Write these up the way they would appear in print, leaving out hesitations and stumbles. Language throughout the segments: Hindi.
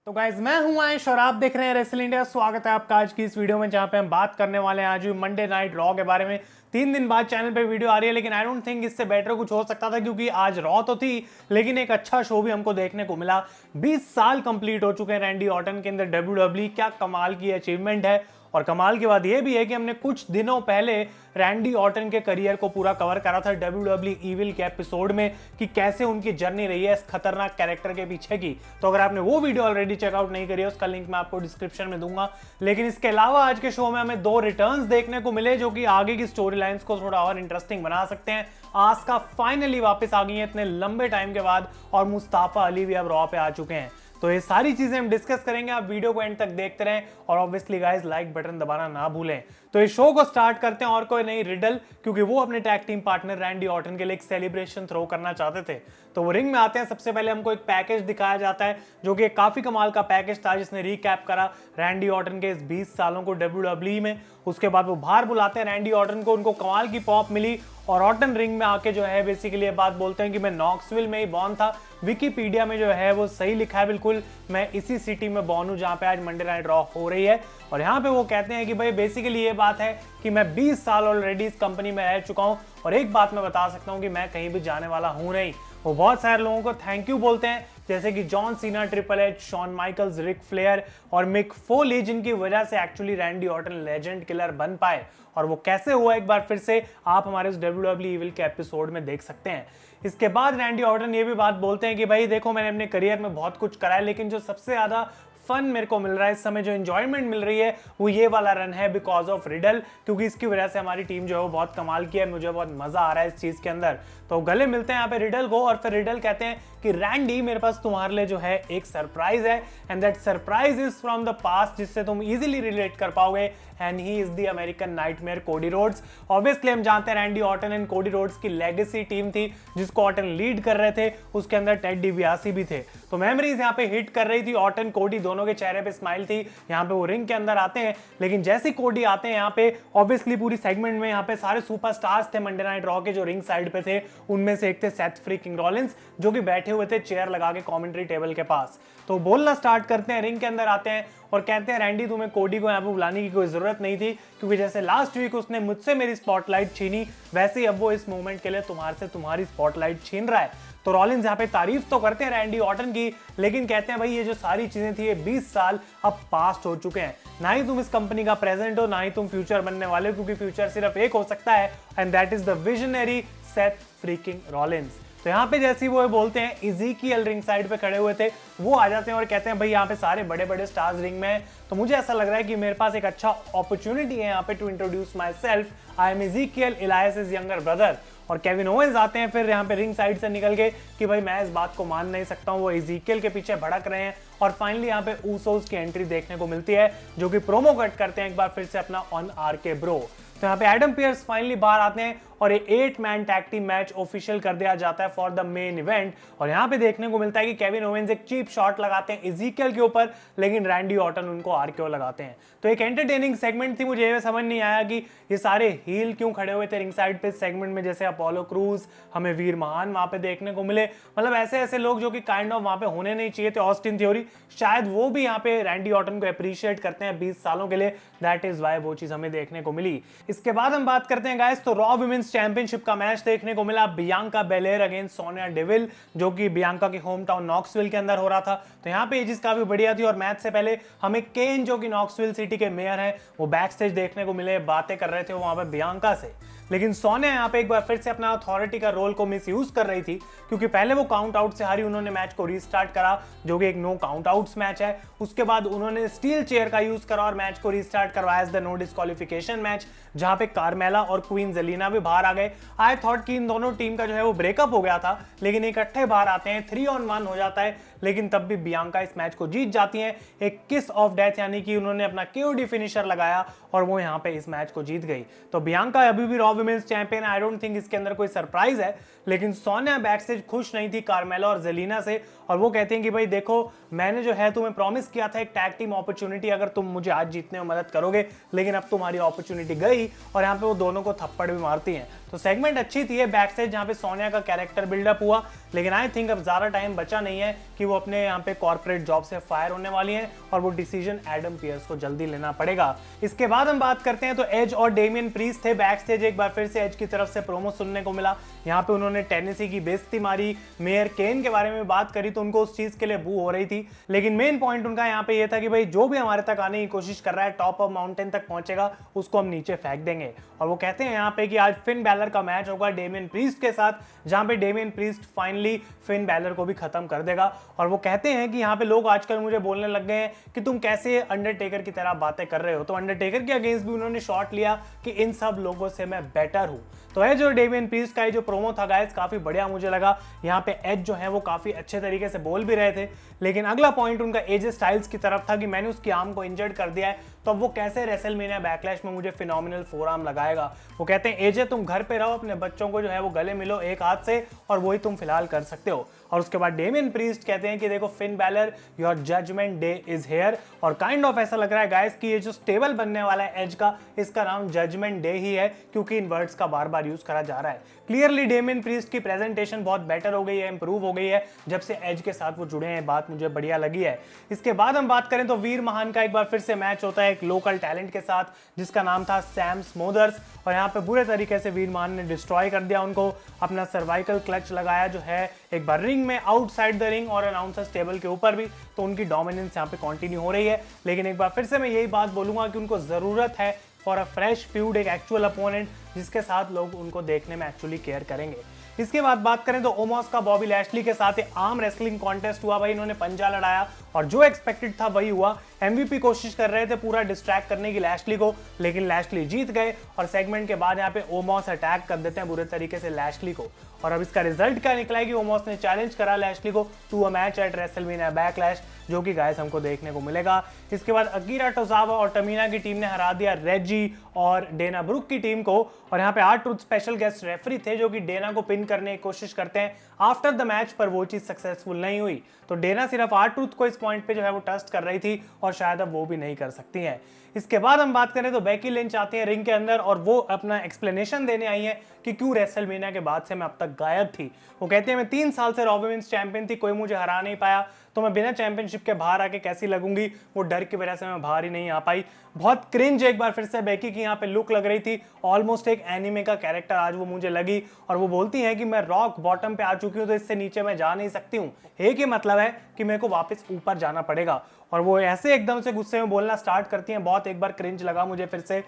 तो गाइज मैं हूं आयुष और आप देख रहे हैं रेसल इंडिया। स्वागत है आपका आज की इस वीडियो में जहां पे हम बात करने वाले हैं आज मंडे नाइट रॉ के बारे में। 3 दिन बाद चैनल पे वीडियो आ रही है, लेकिन आई डोंट थिंक इससे बेटर कुछ हो सकता था, क्योंकि आज रॉ तो थी लेकिन एक अच्छा शो भी हमको देखने को मिला। 20 साल कंप्लीट हो चुके हैं रैंडी ऑर्टन के अंदर WWE। क्या कमाल की अचीवमेंट है। और कमाल की बात यह भी है कि हमने कुछ दिनों पहले रैंडी ऑर्टन के करियर को पूरा कवर करा था WWE इविल के एपिसोड में, कि कैसे उनकी जर्नी रही है इस खतरनाक कैरेक्टर के पीछे की। तो अगर आपने वो वीडियो ऑलरेडी चेकआउट नहीं करी है, उसका लिंक मैं आपको डिस्क्रिप्शन में दूंगा। लेकिन इसके अलावा आज के शो में हमें 2 रिटर्न्स देखने को मिले, जो कि आगे की स्टोरी लाइन्स को थोड़ा और इंटरेस्टिंग बना सकते हैं। आस्का फाइनली वापस आ गई है इतने लंबे टाइम के बाद, और मुस्ताफा अली भी अब रॉ पे आ चुके हैं। तो ये सारी चीजें हम डिस्कस करेंगे, आप वीडियो को एंड तक देखते रहें और ऑब्वियसली गाइस लाइक बटन दबाना ना भूलें। तो इस शो को स्टार्ट करते हैं, और कोई नहीं रिडल, क्योंकि वो अपने tag team partner Randy Orton के लिए एक सेलिब्रेशन थ्रो करना चाहते थे। तो वो रिंग में आते हैं। सबसे पहले हमको एक पैकेज दिखाया जाता है, जो कि काफी कमाल का पैकेज था, जिसने रिकैप करा रैंडी ऑर्टन के इस 20 सालों को WWE में। उसके बाद वो बाहर बुलाते हैं रैंडी ऑर्टन को, उनको कमाल की पॉप मिली और ऑर्टन रिंग में आके जो है बेसिकली ये बात बोलते हैं कि मैं नॉक्सविल में ही बॉर्न था। विकिपीडिया में जो है वो सही लिखा है बिल्कुल, मैं इसी सिटी में बॉर्न हूं जहां पे आज मंडे नाइट रॉ हो रही है। और यहाँ पे वो कहते हैं कि भाई बेसिकली ये बात है कि मैं 20 साल ऑलरेडी इस कंपनी में रह चुका हूं, और एक बात मैं बता सकता हूं कि मैं कहीं भी जाने वाला हूं नहीं। वो बहुत सारे लोगों को थैंक यू बोलते हैं, जैसे कि John Cena, triple H, Shawn Michaels, Ric Flair और मिक फोली, जिनकी वजह से actually Randy Orton legend killer बन पाए। और वो कैसे हुआ एक बार फिर से आप हमारे इस WWE इविल के एपिसोड में देख सकते हैं। इसके बाद रैंडी ऑर्टन ये भी बात बोलते हैं कि भाई देखो, मैंने अपने करियर में बहुत कुछ करा है, लेकिन जो सबसे ज्यादा फन मेरे को मिल रहा है इस समय, जो एंजॉयमेंट मिल रही है, वो ये वाला रन है बिकॉज ऑफ रिडल, क्योंकि इसकी वजह से हमारी टीम जो है वो बहुत कमाल की है। मुझे बहुत मजा आ रहा है इस चीज के अंदर। तो गले मिलते हैं यहाँ पे रिडल को, और फिर रिडल कहते हैं कि रैंडी, मेरे पास तुम्हारे लिए जो है एक सरप्राइज है, and that surprise is from the past, जिससे तुम इजीली रिलेट कर पाओगे। And he is the American nightmare Cody Rhodes. Obviously हम जानते हैं Randy Orton and Cody Rhodes की लेगेसी टीम थी, जिसको ऑर्टन लीड कर रहे थे। उसके अंदर टेड डिबियासी भी थे। तो मेमोरीज यहाँ पे हिट कर रही थी। ऑर्टन कोडी दोनों के चेहरे पे स्माइल थी। यहाँ पे वो रिंग के अंदर आते हैं, लेकिन जैसे कोडी आते हैं यहाँ पे, ऑब्वियसली पूरी सेगमेंट में यहाँ पे सारे सुपरस्टार्स थे मंडे नाइट रॉ के जो रिंग साइड पे थे। उनमें से एक थे सेथ फ्रीकिंग रॉलिंस, जो कि बैठे हुए थे चेयर लगा के कमेंट्री टेबल के पास। तो बोलना स्टार्ट करते हैं, रिंग के अंदर आते हैं और कहते हैं रैंडी, तुम्हें कोडी को यहाँ पे बुलाने की कोई जरूरत नहीं थी, क्योंकि जैसे लास्ट वीक उसने मुझसे मेरी स्पॉटलाइट छीनी, वैसे ही अब वो इस मोमेंट के लिए तुम्हारे से तुम्हारी स्पॉटलाइट छीन रहा है। तो रॉलिंस यहाँ पे तारीफ तो करते हैं रैंडी ऑर्टन की, लेकिन कहते हैं भाई ये जो सारी चीजें थी ये 20 साल अब पास्ट हो चुके हैं। ना ही तुम इस कंपनी का प्रेजेंट हो, ना ही तुम फ्यूचर बनने वाले हो, क्योंकि फ्यूचर सिर्फ एक हो सकता है, and that is the visionary Seth freaking Rollins. तो यहाँ पे जैसे ही वो बोलते हैं, इज़ीकियल रिंग साइड पे खड़े हुए थे, वो आ जाते हैं और कहते हैं भाई यहाँ पे सारे बड़े बड़े स्टार्स रिंग में हैं, तो मुझे ऐसा लग रहा है कि मेरे पास एक अच्छा अपॉर्चुनिटी है यहाँ पे to introduce myself. I am Ezekiel, Elias younger brother. और केविन ओवेंस आते हैं फिर यहाँ पे रिंग साइड से निकल के कि भाई मैं इस बात को मान नहीं सकता हूँ, वो इज़ीकियल के पीछे भड़क रहे हैं। और फाइनली यहाँ पे ऊसोस की एंट्री देखने को मिलती है, जो कि प्रोमो कट करते हैं एक बार फिर से अपना ऑन आरके ब्रो। तो यहाँ पे एडम पियर्स फाइनली बाहर आते हैं और एक 8 man tag team match official कर दिया जाता है फॉर द मेन इवेंट। और यहाँ पे देखने को मिलता है कि केविन ओवेंस एक चीप शॉट लगाते हैं इज़ीकियल के ऊपर, लेकिन रैंडी ऑर्टन उनको आरकेओ लगाते हैं। तो एक एंटरटेनिंग सेगमेंट थी। मुझे ये समझ नहीं आया कि ये सारे हील क्यों खड़े हुए थे रिंग साइड पे सेगमेंट में, जैसे अपोलो क्रूज, हमें वीर महान वहां पे देखने को मिले। मतलब ऐसे ऐसे लोग जो कि काइंड ऑफ वहां पे होने नहीं चाहिए थे। ऑस्टिन थ्योरी, शायद वो भी यहाँ पे रैंडी ऑर्टन को अप्रिशिएट करते हैं 20 सालों के लिए। दैट इज वाई वो चीज हमें देखने को मिली। इसके बाद हम बात करते हैं गाइस, तो रॉ वुमेन्स चैंपियनशिप का मैच देखने को मिला, Bianca Belair against Sonia devil, जो कि बियांका के होम टाउन नॉक्सविल के अंदर हो रहा था। तो यहाँ पे ये चीज काफी बढ़िया थी। और मैच से पहले हमें केन, जो कि नॉक्सविल सिटी के मेयर हैं, वो बैक स्टेज देखने को मिले, बातें कर रहे थे वहां पे बियांका से। लेकिन सोनिया यहाँ पे एक बार फिर से अपना अथॉरिटी का रोल को मिसयूज कर रही थी, क्योंकि पहले वो काउंट आउट से हारी, उन्होंने मैच को रीस्टार्ट करा, जो कि एक नो काउंट आउट्स मैच है। उसके बाद उन्होंने स्टील चेयर का यूज करा और मैच को रीस्टार्ट करवाया as the no disqualification match, जहां पे कार्मेला और क्वीन जेलिना भी बाहर आ गए। आई थॉट कि इन दोनों टीम का जो है वो ब्रेकअप हो गया था, लेकिन इकट्ठे बाहर आते हैं, 3-on-1 हो जाता है। लेकिन तब भी बियांका इस मैच को जीत जाती हैं, एक किस ऑफ डेथ, यानी कि उन्होंने अपना केओडी फिनिशर लगाया और वो यहाँ पे इस मैच को जीत गई। तो बियांका अभी भी Raw women's champion. I don't think इसके अंदर कोई सरप्राइज है। लेकिन सोनिया बैक स्टेज खुश नहीं थी कार्मेला और जेलिना से, और वो कहते हैं कि भाई देखो, मैंने जो है तुम्हें प्रॉमिस किया था एक टैग टीम अपॉर्चुनिटी, अगर तुम मुझे आज जीतने में मदद करोगे, लेकिन अब तुम्हारी अपॉर्चुनिटी गई। और यहाँ पे वो दोनों को थप्पड़ भी मारती हैं। तो सेगमेंट अच्छी थी बैक स्टेज जहाँ पे सोनिया का कैरेक्टर बिल्डअप हुआ, लेकिन आई थिंक अब ज़्यादा टाइम बचा नहीं है कि वो अपने यहाँ पे कॉर्पोरेट जॉब से फायर होने वाली हैं और वो डिसीजन एडम पियर्स को जल्दी लेना पड़ेगा। इसके बाद हम बात करते हैं तो एज और डेमियन प्रीस्ट थे बैक स्टेज। एक बार फिर से एज की तरफ से प्रोमो सुनने को मिला, यहाँ पे उन्होंने टेनेसी की बेइज्जती मारी, मेयर केन के बारे में बात करी तो उनको उस चीज के लिए बू हो रही थी, लेकिन मेन पॉइंट उनका यहाँ पे ये था कि भाई जो भी हमारे तक आने की कोशिश कर रहा है, टॉप ऑफ माउंटेन तक पहुंचेगा, उसको हम नीचे फेंक देंगे। और वो कहते हैं यहाँ पे कि आज फिन बैलर का मैच होगा डेमियन प्रीस्ट के साथ, जहां पे Damien priest finally Finn Balor को भी खत्म कर देगा। और वो कहते हैं कि यहाँ पे लोग आजकल मुझे बोलने लग गए हैं कि तुम कैसे अंडरटेकर की तरह बातें कर रहे हो, तो अंडरटेकर के अगेंस्ट भी उन्होंने शॉट लिया कि इन सब लोगों से मैं बेटर हूं। तो है जो डेमियन प्रीस्ट का जो प्रोमो था गाइस, काफी बढ़िया मुझे लगा। यहाँ पे एज जो है वो काफी अच्छे तरीके से बोल भी रहे थे, लेकिन अगला पॉइंट उनका एजे स्टाइल्स की तरफ था कि मैंने उसकी आर्म को इंजर्ड कर दिया है, तो अब वो कैसे रेसलमेनिया बैकलैश में मुझे फिनोमिनल फोरआर्म लगाएगा। वो कहते हैं एजे तुम घर पे रहो, अपने बच्चों को जो है वो गले मिलो एक हाथ से, और वही तुम फिलहाल कर सकते हो। और उसके बाद डेमियन प्रीस्ट कहते हैं कि देखो Finn Balor, your judgement day is here. और काइंड ऑफ ऐसा लग रहा है गाइस कि ये जो स्टेबल बनने वाला है एज का, इसका नाम जजमेंट डे ही है, क्योंकि इन वर्ड्स का बार बार यूज करा जा रहा है। क्लियरली डेमियन प्रीस्ट की प्रेजेंटेशन बहुत बेटर हो गई है, इंप्रूव हो गई है जब से एज के साथ वो जुड़े हैं, बात मुझे बढ़िया लगी है। इसके बाद हम बात करें तो वीर महान का एक बार फिर से मैच होता है एक लोकल टैलेंट के साथ, जिसका नाम था सैम स्मोदर्स। और यहाँ पे बुरे तरीके से वीर महान ने डिस्ट्रॉय कर दिया उनको, अपना सर्वाइकल क्लच लगाया जो है एक बार रिंग में, आउटसाइड द रिंग और अनाउंसर्स टेबल के ऊपर भी, तो उनकी डोमिनेंस यहाँ पे कंटिन्यू हो रही है। लेकिन एक बार फिर से मैं यही बात बोलूंगा कि उनको जरूरत है फॉर अ फ्रेश फ्यूड, एक एक्चुअल अपोनेंट जिसके साथ लोग उनको देखने में एक्चुअली केयर करेंगे। इसके बाद बात करें तो ओमोस का बॉबी लैशली के साथ आर्म रेसलिंग कॉन्टेस्ट हुआ भाई, इन्होंने पंजा लड़ाया और जो एक्सपेक्टेड था वही हुआ। एमवीपी कोशिश कर रहे थे पूरा डिस्ट्रैक्ट करने की लैशली को, लेकिन लैशली जीत गए और सेगमेंट के बाद यहाँ पे ओमोस अटैक कर देते हैं बुरे तरीके से लैशली को। और अब इसका रिजल्ट क्या निकला है कि ओमोस ने चैलेंज करा लैशली को to a match at WrestleMania Backlash, जो कि गाइस हमको देखने को मिलेगा। इसके बाद अकीरा टोजावा और टमीना की टीम ने हरा दिया रेजी और डेना ब्रुक की टीम को। और यहाँ पे R-Truth स्पेशल गेस्ट रेफरी थे जो कि डेना को पिन करने की कोशिश करते हैं आफ्टर द मैच, पर वो चीज सक्सेसफुल नहीं हुई। तो डेना सिर्फ R-Truth को इस पॉइंट पे जो है वो ट्रस्ट कर रही थी और शायद अब वो भी नहीं कर सकती हैं। इसके बाद हम बात करें तो बेकी लिंच आती है रिंग के अंदर और वो अपना एक्सप्लेनेशन देने आई है कि क्यों रेसलमेनिया के बाद से मैं अब तक गायब थी। वो कहती है मैं 3 साल से रॉ वुमेन्स चैंपियन थी, कोई मुझे हरा नहीं पाया, तो मैं बिना चैंपियनशिप के बाहर आके कैसी लगूंगी, वो डर की वजह से मैं बाहर ही नहीं आ पाई। बहुत क्रिंज एक बार फिर से बेकी की यहाँ पे लुक लग रही थी, ऑलमोस्ट एक एनिमे का कैरेक्टर आज वो मुझे लगी। और वो बोलती है कि मैं रॉक बॉटम पे आ चुकी हूँ, तो इससे नीचे मैं जा नहीं सकती हूँ, एक ही मतलब है कि मेरे को वापस ऊपर जाना पड़ेगा। और वो ऐसे एकदम से गुस्से में बोलना स्टार्ट करती हैं, बहुत एक बार क्रिंज लगा मुझे फिर से,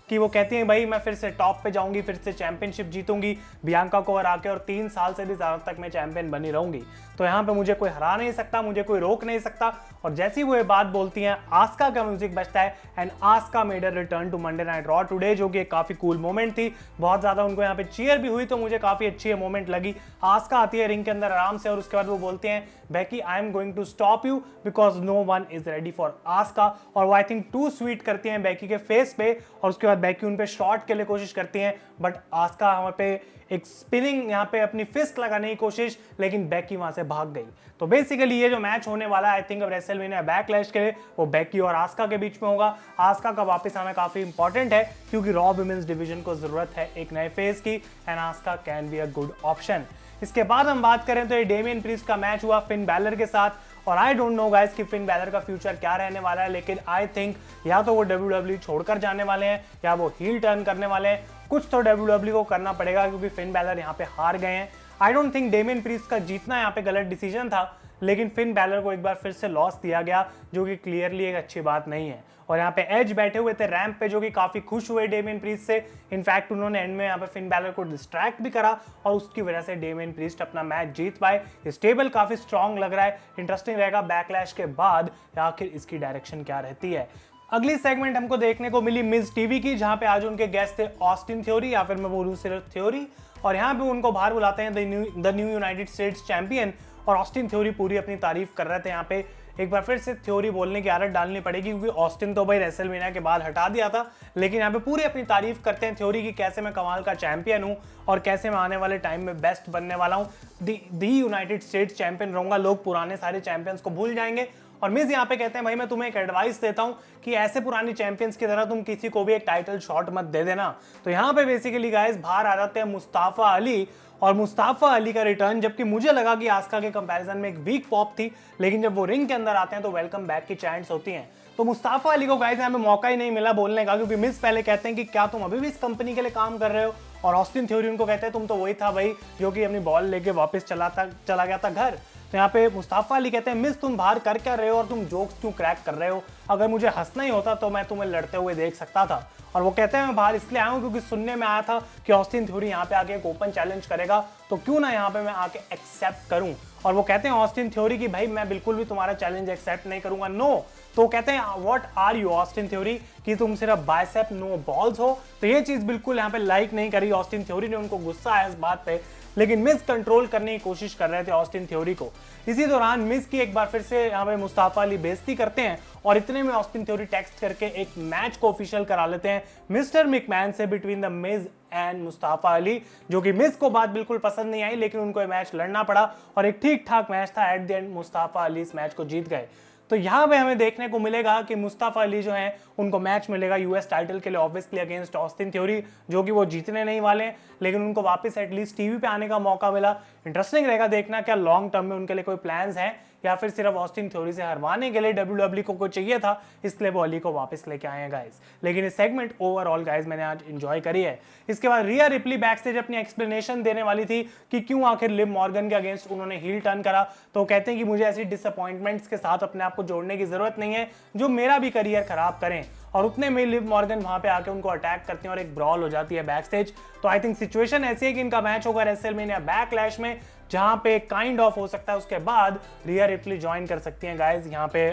कि वो कहती हैं भाई मैं फिर से टॉप पे जाऊंगी, फिर से चैंपियनशिप जीतूंगी बियांका को हरा के, और 3 साल से भी ज्यादा तक मैं चैंपियन बनी रहूंगी, तो यहाँ पे मुझे कोई हरा नहीं सकता, मुझे कोई रोक नहीं सकता। और जैसी वो ये बात बोलती हैं, आस्का का म्यूजिक बजता है and Asuka made a return to Monday Night Raw today, जो कि एक काफी कूल मोमेंट थी। बहुत ज्यादा उनको यहाँ पे चीयर भी हुई, तो मुझे काफी अच्छी ये मोमेंट लगी। आस्का आती है रिंग के अंदर आराम से और उसके बाद वो बोलती हैं Becky I am going to stop you because no one is ready for Asuka. और वो आई थिंक टू स्वीट करती हैं बेकी के फेस पे, और उसके बाद बेकी उन पे शॉट के लिए कोशिश करती हैं, बट आस्का वहां पे एक स्पिनिंग यहाँ पे अपनी फिस्ट लगाने की कोशिश, लेकिन बेकी वहां से भाग गई। तो बेसिकली ये जो मैच होने वाला है आई थिंक अब रेसलमेनिया बैकलैश के लिए वो बेकी और आस्का के बीच में होगा। आस्का का वापस आना काफी इंपॉर्टेंट है क्योंकि रॉ वुमेन्स डिवीजन को जरूरत है एक नए फेज की, and Aska can be a good option. इसके बाद हम बात करें तो ये डेमियन प्रीस्ट का मैच हुआ फिन बैलर के साथ, और आई डोंट नो गाइस कि फिन बैलर का फ्यूचर क्या रहने वाला है, लेकिन आई थिंक या तो वो WWE छोड़कर जाने वाले हैं या वो हील टर्न करने वाले हैं। कुछ तो WWE को करना पड़ेगा क्योंकि फिन बैलर यहाँ पे हार गए हैं। आई डोंट थिंक डेमियन प्रीस्ट का जीतना यहाँ पे गलत डिसीजन था, लेकिन फिन बैलर को एक बार फिर से लॉस दिया गया, जो कि क्लियरली एक अच्छी बात नहीं है। और यहाँ पे एज बैठे हुए थे रैंप पे, जो कि काफी खुश हुए डेमियन प्रीस्ट से। इनफैक्ट उन्होंने एंड में यहाँ पे फिन बैलर को डिस्ट्रैक्ट भी करा और उसकी वजह से डेमियन प्रीस्ट अपना मैच जीत पाए। स्टेबल काफी स्ट्रॉन्ग लग रहा है, इंटरेस्टिंग रहेगा बैकलैश के बाद आखिर इसकी डायरेक्शन क्या रहती है। अगली सेगमेंट हमको देखने को मिली मिज टीवी की, जहां पे आज उनके गेस्ट थे ऑस्टिन थ्योरी, या फिर मैं बोलूं सिर्फ थ्योरी। और यहाँ पे उनको बाहर बुलाते हैं the new United states champion, और ऑस्टिन थ्योरी पूरी अपनी तारीफ कर रहे थे। यहाँ पे एक बार फिर से थ्योरी बोलने की आदत डालनी पड़ेगी क्योंकि ऑस्टिन तो भाई रेसलमेनिया के बाद हटा दिया था, लेकिन यहाँ पे पूरी अपनी तारीफ करते हैं थ्योरी की, कैसे मैं कमाल का चैंपियन हूँ और कैसे मैं आने वाले टाइम में बेस्ट बनने वाला हूँ, दी यूनाइटेड स्टेट्स चैंपियन रहूंगा। लोग पुराने सारे चैंपियंस को भूल जाएंगे और मिज यहाँ पे कहते हैं भाई मैं तुम्हें एक एडवाइस देता हूँ कि ऐसे पुरानी चैंपियंस की तरह तुम किसी को भी एक टाइटल शॉट मत दे देना। तो यहाँ पे बेसिकली गाइस बाहर आ जाते हैं मुस्ताफा अली, और मुस्ताफा अली का रिटर्न, जबकि मुझे लगा कि आस्का के कंपैरिजन में एक वीक पॉप थी, लेकिन जब वो रिंग के अंदर आते हैं तो वेलकम बैक की चैंट्स होती हैं। तो मुस्ताफा अली को गाइस यहाँ पे मौका ही नहीं मिला बोलने का, क्योंकि मिस पहले कहते हैं कि क्या तुम अभी भी इस कंपनी के लिए काम कर रहे हो, और ऑस्टिन थ्योरी उनको कहते हैं तुम तो वही था भाई जो कि अपनी बॉल लेके वापस चला गया था घर। तो यहाँ पे मुस्ताफा अली कहते हैं मिस तुम बाहर कर क्या रहे हो और तुम जोक्स क्यों क्रैक कर रहे हो, अगर मुझे हंसना ही होता तो मैं तुम्हें लड़ते हुए देख सकता था। और वो कहते हैं मैं बाहर इसलिए आया हूँ क्योंकि सुनने में आया था कि ऑस्टिन थ्योरी यहाँ पे आके एक ओपन चैलेंज करेगा, तो क्यों ना यहाँ पे मैं आके एक्सेप्ट करूँ। और वो कहते हैं ऑस्टिन थ्योरी की भाई मैं बिल्कुल भी तुम्हारा चैलेंज एक्सेप्ट नहीं करूंगा, नो। तो कहते हैं what are you Austin Theory, कि तुम सिर्फ बाइसेप नो बॉल्स हो। तो ये चीज बिल्कुल यहाँ पे लाइक नहीं करी ऑस्टिन थ्योरी ने, उनको गुस्सा है इस बात पे, लेकिन मिस कंट्रोल करने की कोशिश कर रहे थे ऑस्टिन थ्योरी को। इसी दौरान मिस की एक बार फिर से यहाँ पे मुस्ताफा अली बेइज्जती करते हैं, और इतने में ऑस्टिन थ्योरी टेक्स्ट करके एक मैच को ऑफिशियल करा लेते हैं मिस्टर मैकमैन से between the Miz and Mustafa Ali, जो कि मिस को बात बिल्कुल पसंद नहीं आई, लेकिन उनको ये मैच लड़ना पड़ा और एक ठीक ठाक मैच था। At the end Mustafa Ali इस मैच को जीत गए। तो यहाँ पे हमें देखने को मिलेगा कि मुस्ताफा अली जो है उनको मैच मिलेगा यूएस टाइटल के लिए ऑब्वियसली अगेंस्ट ऑस्टिन थ्योरी, जो कि वो जीतने नहीं वाले, लेकिन उनको वापस एटलीस्ट टीवी पे आने का मौका मिला। इंटरेस्टिंग रहेगा देखना क्या लॉन्ग टर्म में उनके लिए कोई प्लान्स हैं, या फिर सिर्फ ऑस्टिन थ्योरी से हरवाने के लिए डब्ल्यूडब्ल्यू को कोई चाहिए था, इसलिए वो अली को वापस लेके आए हैं गाइस। लेकिन इस सेगमेंट ओवरऑल गाइस मैंने आज एंजॉय करी है। इसके बाद रिया रिप्ली बैक स्टेज अपनी एक्सप्लेनेशन देने वाली थी कि क्यों आखिर लिव मॉर्गन के अगेंस्ट उन्होंने हील टर्न करा। तो कहते हैं कि मुझे ऐसी डिसअपॉइंटमेंट्स के साथ अपने आप को जोड़ने की जरूरत नहीं है जो मेरा भी करियर खराब करें। और उतने में लिव मॉर्गन वहां पे आके उनको अटैक करते हैं और एक ब्रॉल हो जाती है बैक स्टेज। तो आई थिंक सिचुएशन ऐसी है कि इनका मैच होगा रेसलमेनिया बैकलैश में, जहां पे काइंड ऑफ हो सकता है उसके बाद रिया रिप्ली ज्वाइन कर सकती हैं गाइस यहाँ पे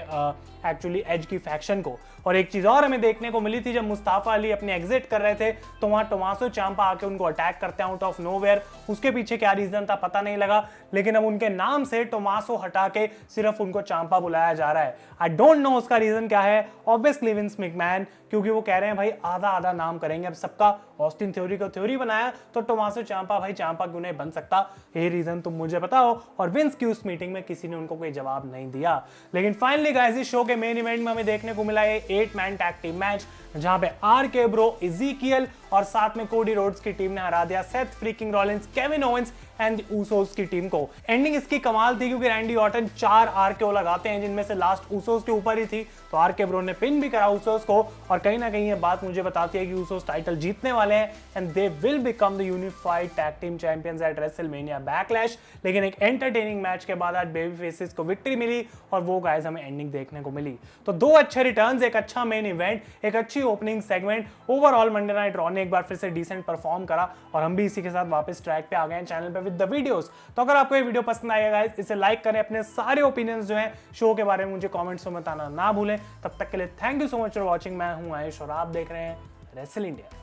एक्चुअली एज की फैक्शन को। और एक चीज और हमें देखने को मिली थी, जब मुस्ताफा अली अपने एग्जिट कर रहे थे तो वहां टोमासो चांपा आके उनको अटैक करते हैं आउट ऑफ नोवेयर। उसके पीछे क्या रीजन था पता नहीं लगा, लेकिन अब उनके नाम से टोमासो हटा के सिर्फ उनको चांपा बुलाया जा रहा है। आई डोंट नो उसका रीजन क्या है, ऑब्वियसली विंस मैकमैन, क्योंकि वो कह रहे हैं भाई आधा आधा नाम करेंगे अब सबका। ऑस्टिन थ्योरी को थ्योरी बनाया तो टोमासो चांपा भाई चांपा क्यों नहीं बन सकता, ये रीजन तुम मुझे बताओ। और विंस की उस मीटिंग में किसी ने उनको कोई जवाब नहीं दिया। लेकिन फाइनली गाइस इस शो के मेन इवेंट में हमें देखने को मिला है 8 मैन टैग टीम मैच, जहां पे आरके ब्रो, इज़ीकियल और साथ में कोडी रोड्स की टीम ने हरा दिया Seth freaking Rollins, Kevin Owens and Usos की टीम को। एंडिंग इसकी कमाल थी क्योंकि रैंडी ऑर्टन 4 आरकेओ लगाते हैं, जिनमें से लास्ट ऊसोस के ऊपर ही थी। तो आरके ब्रो ने पिन भी करा ऊसोस को, और कहीं ना कहीं ये बात मुझे बताती है कि ऊसोस टाइटल जीतने वाले हैं and they will become the unified tag team champions eight WrestleMania backlash. लेकिन एक एंटरटेनिंग मैच के बाद आज बेबी फेसेस को विक्ट्री मिली, और वो गाइस हमें एंडिंग देखने को मिली। तो 2 अच्छे रिटर्न्स, एक अच्छा मेन इवेंट, एक अच्छी opening segment. Overall Monday Night raw ने एक बार फिर से डिसेंट परफॉर्म करा, और हम भी इसी के साथ वापस ट्रैक पे आ गए हैं चैनल पे विद द वीडियोस। तो अगर आपको ये वीडियो पसंद आएगा गाइस, इसे लाइक करें, अपने सारे ओपिनियंस जो हैं शो के बारे में मुझे कमेंट्स में बताना ना भूलें। तब तक के लिए thank you so much for watching. मैं हूं आयुष और आप देख रहे हैं रेसल इंडिया।